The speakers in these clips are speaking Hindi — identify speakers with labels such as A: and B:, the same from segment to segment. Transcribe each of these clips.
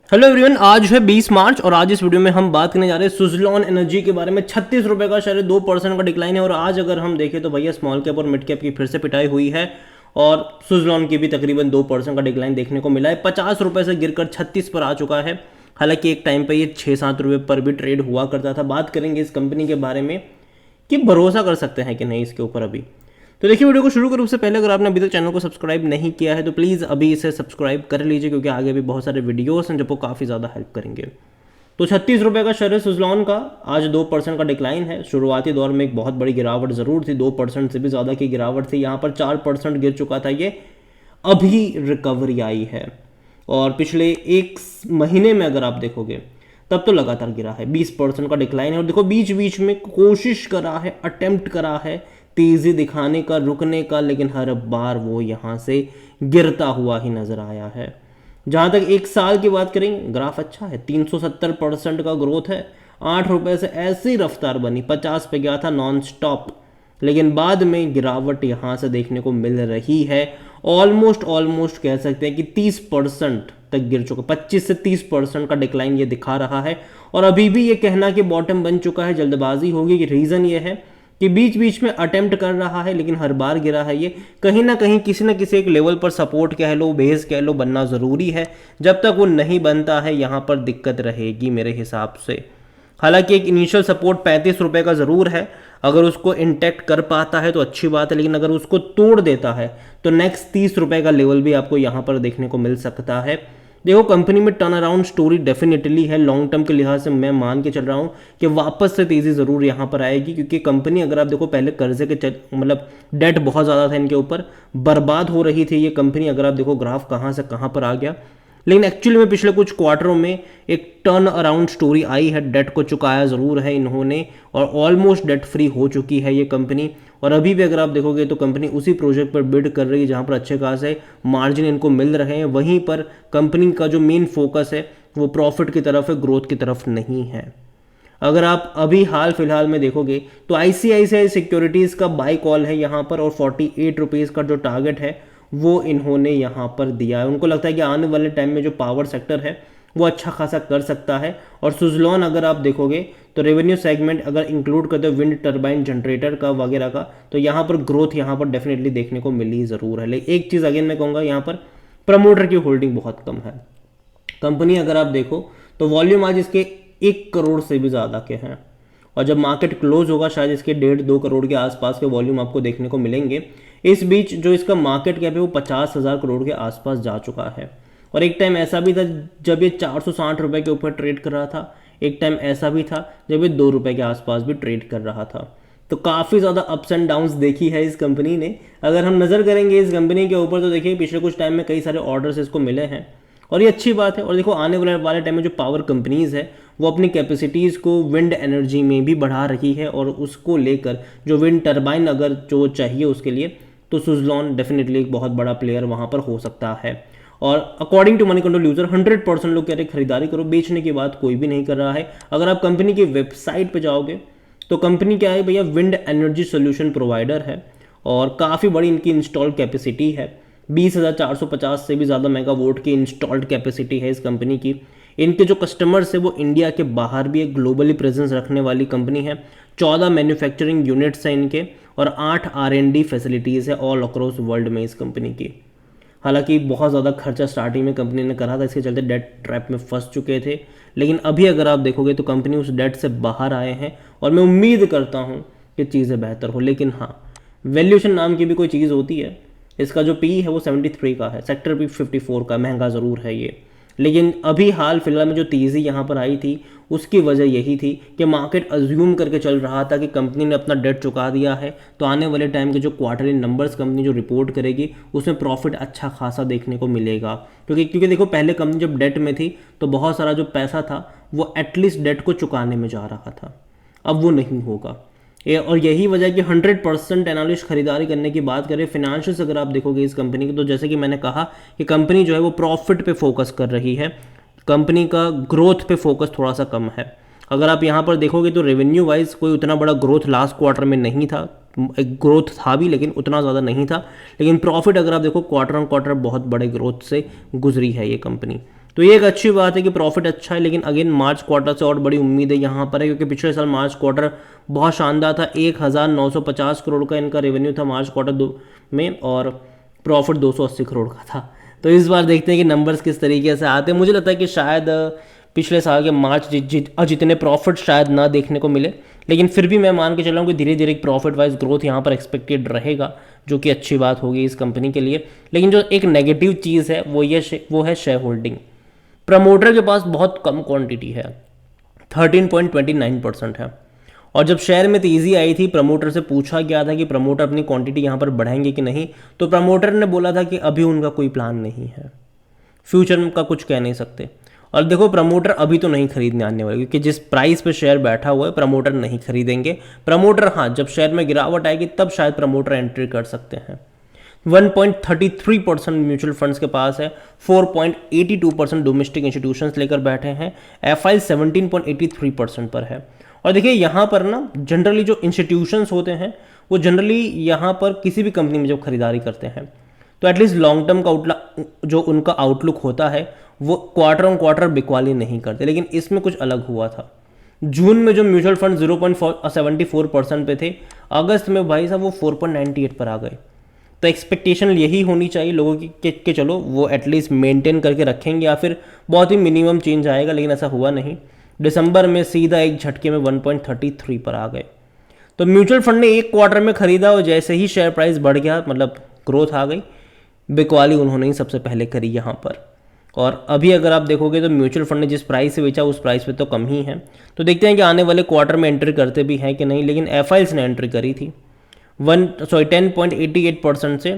A: हेलो एवरीवन, आज है 20 मार्च और आज इस वीडियो में हम बात करने जा रहे हैं सुजलॉन एनर्जी के बारे में। 36 रुपये का शेयर 2% का डिक्लाइन है। और आज अगर हम देखें तो भैया स्मॉल कैप और मिड कैप की फिर से पिटाई हुई है और सुजलॉन की भी तकरीबन 2% का डिक्लाइन देखने को मिला है। 50 रुपये से गिरकर 36 पर आ चुका है। हालांकि एक टाइम पर ये 6-7 रुपये पर भी ट्रेड हुआ करता था। बात करेंगे इस कंपनी के बारे में कि भरोसा कर सकते हैं कि नहीं इसके ऊपर अभी। तो देखिए, वीडियो को शुरू करूँ उससे पहले अगर आपने अभी तक चैनल को सब्सक्राइब नहीं किया है तो प्लीज़ अभी इसे सब्सक्राइब कर लीजिए, क्योंकि आगे भी बहुत सारे वीडियोस हैं जो काफ़ी ज़्यादा हेल्प करेंगे। तो 36 रुपये का शेयर है सुजलॉन का। आज 2% का डिक्लाइन है। शुरुआती दौर में एक बहुत बड़ी गिरावट ज़रूर थी, 2% से भी ज़्यादा की गिरावट थी। यहाँ पर 4% गिर चुका था ये, अभी रिकवरी आई है। और पिछले एक महीने में अगर आप देखोगे तब तो लगातार गिरा है। 20% का डिक्लाइन है। और देखो, बीच बीच में कोशिश करा है, अटेम्प्ट करा है तेज़ी दिखाने का, रुकने का, लेकिन हर बार वो यहाँ से गिरता हुआ ही नज़र आया है। जहाँ तक एक साल की बात करें, ग्राफ अच्छा है, 370% का ग्रोथ है। 8 रुपये से ऐसी रफ्तार बनी, 50 पे गया था नॉन स्टॉप, लेकिन बाद में गिरावट यहाँ से देखने को मिल रही है। ऑलमोस्ट कह सकते हैं कि 30% तक गिर चुका, 25 से 30% का डिक्लाइन ये दिखा रहा है। और अभी भी ये कहना कि बॉटम बन चुका है जल्दबाजी होगी। कि रीज़न ये है कि बीच बीच में अटेम्प्ट कर रहा है लेकिन हर बार गिरा है। ये कहीं ना कहीं किसी न किसी एक लेवल पर सपोर्ट कह लो, बेस कह लो, बनना ज़रूरी है। जब तक वो नहीं बनता है यहाँ पर दिक्कत रहेगी मेरे हिसाब से। हालांकि एक इनिशियल सपोर्ट 35 रुपये का ज़रूर है। अगर उसको इंटैक्ट कर पाता है तो अच्छी बात है, लेकिन अगर उसको तोड़ देता है तो नेक्स्ट 30 रुपये का लेवल भी आपको यहाँ पर देखने को मिल सकता है। देखो, कंपनी में टर्न अराउंड स्टोरी डेफिनेटली है। लॉन्ग टर्म के लिहाज से मैं मान के चल रहा हूँ कि वापस से तेज़ी ज़रूर यहाँ पर आएगी, क्योंकि कंपनी अगर आप देखो पहले कर्जे के मतलब डेट बहुत ज़्यादा था इनके ऊपर, बर्बाद हो रही थी ये कंपनी। अगर आप देखो ग्राफ कहाँ से कहाँ पर आ गया, लेकिन एक्चुअली में पिछले कुछ क्वार्टरों में एक टर्न अराउंड स्टोरी आई है। डेट को चुकाया ज़रूर है इन्होंने और ऑलमोस्ट डेट फ्री हो चुकी है ये कंपनी। और अभी भी अगर आप देखोगे तो कंपनी उसी प्रोजेक्ट पर बिड कर रही है जहाँ पर अच्छे खासे मार्जिन इनको मिल रहे हैं। वहीं पर कंपनी का जो मेन फोकस है वो प्रॉफिट की तरफ है, ग्रोथ की तरफ नहीं है। अगर आप अभी हाल फिलहाल में देखोगे तो ICICI सिक्योरिटीज़ का बाई कॉल है यहाँ पर, और 48 रुपीज़ का जो टारगेट है वो इन्होंने यहाँ पर दिया है। उनको लगता है कि आने वाले टाइम में जो पावर सेक्टर है वो अच्छा खासा कर सकता है। और सुजलॉन अगर आप देखोगे तो रेवेन्यू सेगमेंट अगर इंक्लूड करते हो विंड टर्बाइन जनरेटर का वगैरह का, तो यहाँ पर ग्रोथ यहाँ पर डेफिनेटली देखने को मिली ज़रूर है। लेकिन एक चीज़ अगेन मैं कहूँगा, यहाँ पर प्रमोटर की होल्डिंग बहुत कम है। कंपनी अगर आप देखो तो वॉल्यूम आज इसके 1 करोड़ से भी ज़्यादा के हैं, और जब मार्केट क्लोज होगा शायद इसके 1.5-2 करोड़ के आसपास के वॉल्यूम आपको देखने को मिलेंगे। इस बीच जो इसका मार्केट कैप है वो 50,000 करोड़ के आसपास जा चुका है। और एक टाइम ऐसा भी था जब ये 460 रुपये के ऊपर ट्रेड कर रहा था। एक टाइम ऐसा भी था जब ये 2 रुपये के आसपास भी ट्रेड कर रहा था। तो काफ़ी ज़्यादा अप्स एंड डाउन्स देखी है इस कंपनी ने। अगर हम नज़र करेंगे इस कंपनी के ऊपर तो देखिए पिछले कुछ टाइम में कई सारे ऑर्डर्स इसको मिले हैं और ये अच्छी बात है। और देखो, आने वाले टाइम में जो पावर कंपनीज़ है वो अपनी कैपेसिटीज़ को विंड एनर्जी में भी बढ़ा रही है, और उसको लेकर जो विंड टर्बाइन अगर जो चाहिए उसके लिए, तो सुजलॉन डेफिनेटली एक बहुत बड़ा प्लेयर वहाँ पर हो सकता है। और according to Moneycontrol user 100% लोग कह रहे हैं खरीदारी करो, बेचने की बात कोई भी नहीं कर रहा है। अगर आप कंपनी की वेबसाइट पर जाओगे तो कंपनी क्या है भैया, विंड एनर्जी सोल्यूशन प्रोवाइडर है और काफ़ी बड़ी इनकी इंस्टॉल कैपेसिटी है। 20,450 से भी ज़्यादा मेगावाट की इंस्टॉल्ड कैपेसिटी है इस कंपनी की। इनके जो कस्टमर्स है वो इंडिया के बाहर भी एक ग्लोबली प्रेजेंस रखने वाली कंपनी है। 14 मैन्युफैक्चरिंग यूनिट्स हैं इनके और 8 R&D फैसिलिटीज़ है ऑल अक्रॉस वर्ल्ड में इस कंपनी की। हालांकि बहुत ज़्यादा खर्चा स्टार्टिंग में कंपनी ने करा था, इसके चलते डेट ट्रैप में फंस चुके थे, लेकिन अभी अगर आप देखोगे तो कंपनी उस डेट से बाहर आए हैं और मैं उम्मीद करता हूँ कि चीज़ें बेहतर हो। लेकिन हाँ, वैल्यूएशन नाम की भी कोई चीज़ होती है। इसका जो पी है वो 73 का है, सेक्टर भी 54 का, महंगा ज़रूर है ये। लेकिन अभी हाल फिलहाल में जो तेज़ी यहाँ पर आई थी उसकी वजह यही थी कि मार्केट अज्यूम करके चल रहा था कि कंपनी ने अपना डेट चुका दिया है तो आने वाले टाइम के जो क्वार्टरली नंबर्स कंपनी जो रिपोर्ट करेगी उसमें प्रॉफिट अच्छा खासा देखने को मिलेगा। क्योंकि देखो, पहले कंपनी जब डेट में थी तो बहुत सारा जो पैसा था वो एटलीस्ट डेट को चुकाने में जा रहा था, अब वो नहीं होगा। और यही वजह कि 100% एनालिस्ट खरीदारी करने की बात करें। फिनेंशियल्स अगर आप देखोगे इस कंपनी की तो जैसे कि मैंने कहा कि कंपनी जो है वो प्रॉफिट पे फोकस कर रही है, कंपनी का ग्रोथ पे फोकस थोड़ा सा कम है। अगर आप यहाँ पर देखोगे तो रेवेन्यू वाइज कोई उतना बड़ा ग्रोथ लास्ट क्वार्टर में नहीं था, एक ग्रोथ था भी लेकिन उतना ज़्यादा नहीं था। लेकिन प्रॉफिट अगर आप देखो क्वार्टर ऑन क्वार्टर बहुत बड़े ग्रोथ से गुजरी है ये कंपनी। तो ये एक अच्छी बात है कि प्रॉफिट अच्छा है, लेकिन अगेन मार्च क्वार्टर से और बड़ी उम्मीद है यहाँ पर है, क्योंकि पिछले साल मार्च क्वार्टर बहुत शानदार था। 1950 करोड़ का इनका रेवेन्यू था मार्च क्वार्टर में, और प्रॉफिट 280 करोड़ का था। तो इस बार देखते हैं कि नंबर्स किस तरीके से आते हैं। मुझे लगता है कि शायद पिछले साल के मार्च जितने प्रॉफिट शायद ना देखने को मिले, लेकिन फिर भी मैं मान के चल रहा हूँ कि धीरे धीरे प्रॉफिट वाइज ग्रोथ यहाँ पर एक्सपेक्टेड रहेगा, जो कि अच्छी बात होगी इस कंपनी के लिए। लेकिन जो एक नेगेटिव चीज़ है वो है शेयर होल्डिंग। प्रमोटर के पास बहुत कम क्वांटिटी है, 13.29% है। और जब शेयर में तेज़ी आई थी, प्रमोटर से पूछा गया था कि प्रमोटर अपनी क्वांटिटी यहाँ पर बढ़ाएंगे कि नहीं, तो प्रमोटर ने बोला था कि अभी उनका कोई प्लान नहीं है, फ्यूचर का कुछ कह नहीं सकते। और देखो, प्रमोटर अभी तो नहीं खरीदने आने वाले, क्योंकि जिस प्राइस पे शेयर बैठा हुआ है प्रमोटर नहीं खरीदेंगे। प्रमोटर हाँ, जब शेयर में गिरावट आएगी तब शायद प्रमोटर एंट्री कर सकते हैं। 1.33% म्यूचुअल फंड्स के पास है, 4.82% डोमेस्टिक इंस्टीट्यूशंस लेकर बैठे हैं, एफआई 17.83% पर है। और देखिए यहाँ पर ना जनरली जो इंस्टीट्यूशंस होते हैं वो जनरली यहाँ पर किसी भी कंपनी में जब खरीदारी करते हैं तो एटलीस्ट लॉन्ग टर्म का जो उनका आउटलुक होता है वो क्वार्टर ऑन क्वार्टर बिकवाली नहीं करते। लेकिन इसमें कुछ अलग हुआ था। जून में जो म्यूचुअल फंड 0.74% पे थे, अगस्त में भाई साहब वो 4.98 पर आ गए। तो एक्सपेक्टेशन यही होनी चाहिए लोगों की कि चलो वो एटलीस्ट मेंटेन करके रखेंगे या फिर बहुत ही मिनिमम चेंज आएगा, लेकिन ऐसा हुआ नहीं। दिसंबर में सीधा एक झटके में 1.33 पर आ गए। तो म्यूचुअल फंड ने एक क्वार्टर में खरीदा और जैसे ही शेयर प्राइस बढ़ गया, मतलब ग्रोथ आ गई, बिकवाली उन्होंने ही सबसे पहले करी यहाँ पर। और अभी अगर आप देखोगे तो म्यूचुअल फंड ने जिस प्राइस से बेचा उस प्राइस पे तो कम ही है। तो देखते हैं कि आने वाले क्वार्टर में एंट्री करते भी हैं कि नहीं। लेकिन एफआईएल्स ने एंट्री करी थी 10.88% से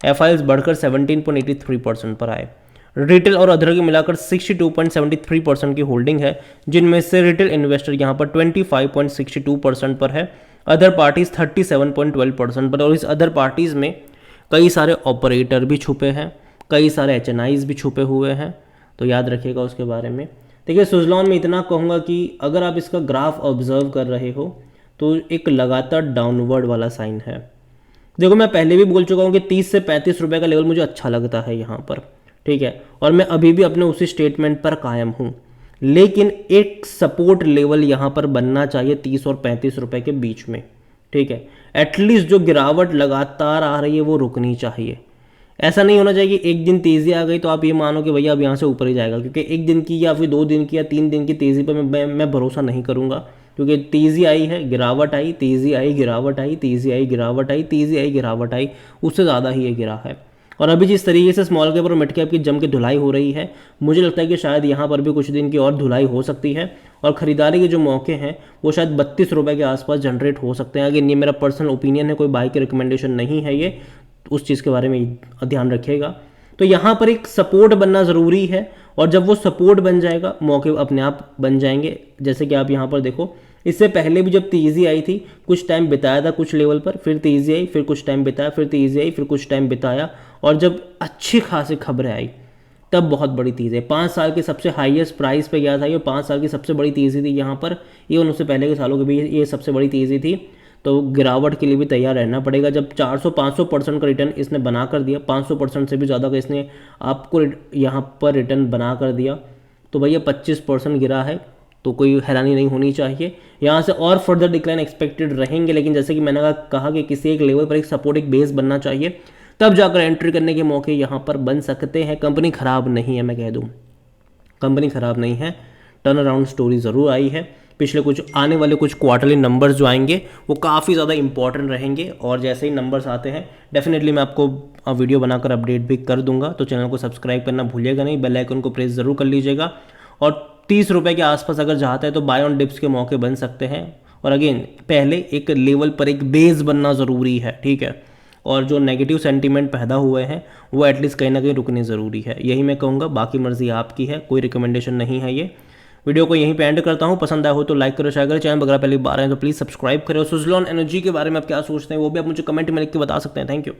A: एफआईएल्स बढ़कर 17.83% पर आए। रिटेल और अदर के मिलाकर 62.73% की होल्डिंग है, जिनमें से रिटेल इन्वेस्टर यहाँ पर 25.62% पर है, अदर पार्टीज 37.12% पर। और इस अदर पार्टीज में कई सारे ऑपरेटर भी छुपे हैं, कई सारे एचएनआईज भी छुपे हुए हैं, तो याद रखिएगा उसके बारे में। देखिए, सुज़लॉन में इतना कहूँगा कि अगर आप इसका ग्राफ ऑब्जर्व कर रहे हो तो एक लगातार डाउनवर्ड वाला साइन है। देखो, मैं पहले भी बोल चुका हूँ कि 30 से 35 रुपये का लेवल मुझे अच्छा लगता है यहाँ पर, ठीक है, और मैं अभी भी अपने उसी स्टेटमेंट पर कायम हूँ। लेकिन एक सपोर्ट लेवल यहाँ पर बनना चाहिए 30 और 35 रुपये के बीच में, ठीक है। एटलीस्ट जो गिरावट लगातार आ रही है वो रुकनी चाहिए। ऐसा नहीं होना चाहिए कि एक दिन तेज़ी आ गई तो आप ये मानो कि भैया अब यहाँ से ऊपर ही जाएगा, क्योंकि एक दिन की या फिर 2 दिन की या 3 दिन की तेज़ी पर मैं भरोसा नहीं करूँगा। क्योंकि तेज़ी आई है, गिरावट आई, तेज़ी आई, गिरावट आई, तेज़ी आई, गिरावट आई, तेज़ी आई, गिरावट आई, उससे ज़्यादा ही ये गिरा है। और अभी जिस तरीके से स्मॉल कैप और मिड कैप की जम के धुलाई हो रही है, मुझे लगता है कि शायद यहाँ पर भी कुछ दिन की और धुलाई हो सकती है और ख़रीदारी के जो मौके हैं वो शायद 32 रुपये के आसपास जनरेट हो सकते हैं। अगर ये मेरा पर्सनल ओपिनियन है, कोई बाई की रिकमेंडेशन नहीं है ये, उस चीज़ के बारे में ध्यान रखिएगा। तो यहाँ पर एक सपोर्ट बनना ज़रूरी है, और जब वो सपोर्ट बन जाएगा मौके अपने आप बन जाएंगे। जैसे कि आप यहाँ पर देखो, इससे पहले भी जब तेज़ी आई थी कुछ टाइम बिताया था कुछ लेवल पर, फिर तेज़ी आई, फिर कुछ टाइम बिताया, फिर तेज़ी आई, फिर कुछ टाइम बिताया, और जब अच्छी खासी खबरें आई तब बहुत बड़ी तेज़ी है। 5 साल के सबसे हाईएस्ट प्राइस पे गया था ये, 5 साल की सबसे बड़ी तेज़ी थी यहाँ पर। ये उससे पहले के सालों के भी ये सबसे बड़ी तेज़ी थी। तो गिरावट के लिए भी तैयार रहना पड़ेगा। जब 400-500% का रिटर्न इसने बना कर दिया, 500% से भी ज़्यादा का इसने आपको यहाँ पर रिटर्न बना कर दिया, तो भैया 25% गिरा है, तो कोई हैरानी नहीं होनी चाहिए। यहाँ से और फर्दर डिक्लाइन एक्सपेक्टेड रहेंगे, लेकिन जैसे कि मैंने कहा कि किसी एक लेवल पर एक सपोर्ट, एक बेस बनना चाहिए, तब जाकर एंट्री करने के मौके यहाँ पर बन सकते हैं। कंपनी ख़राब नहीं है, मैं कह दूँ कंपनी ख़राब नहीं है। टर्न अराउंड स्टोरी ज़रूर आई है। पिछले कुछ आने वाले कुछ क्वार्टरली नंबर्स जो आएंगे वो काफ़ी ज़्यादा इंपॉर्टेंट रहेंगे, और जैसे ही नंबर्स आते हैं डेफिनेटली मैं आपको वीडियो बनाकर अपडेट भी कर दूंगा। तो चैनल को सब्सक्राइब करना भूलिएगा नहीं, बेल आइकन को प्रेस ज़रूर कर लीजिएगा। और 30 रुपये के आसपास अगर जाता है तो बाय ऑन डिप्स के मौके बन सकते हैं। और अगेन पहले एक लेवल पर एक बेस बनना ज़रूरी है, ठीक है, और जो नेगेटिव सेंटीमेंट पैदा हुए हैं वो एटलीस्ट कहीं ना कहीं रुकने ज़रूरी है। यही मैं कहूँगा, बाकी मर्जी आपकी है, कोई रिकमेंडेशन नहीं है ये। वीडियो को यहीं पे एंड करता हूँ। पसंद आया हो तो लाइक करो, शेयर करो, चैनल वगैरह पहली बार आए तो प्लीज़ सब्सक्राइब करें। सुज़लॉन एनर्जी के बारे में आप क्या सोचते हैं वो भी आप मुझे कमेंट में लिख के बता सकते हैं। Thank you.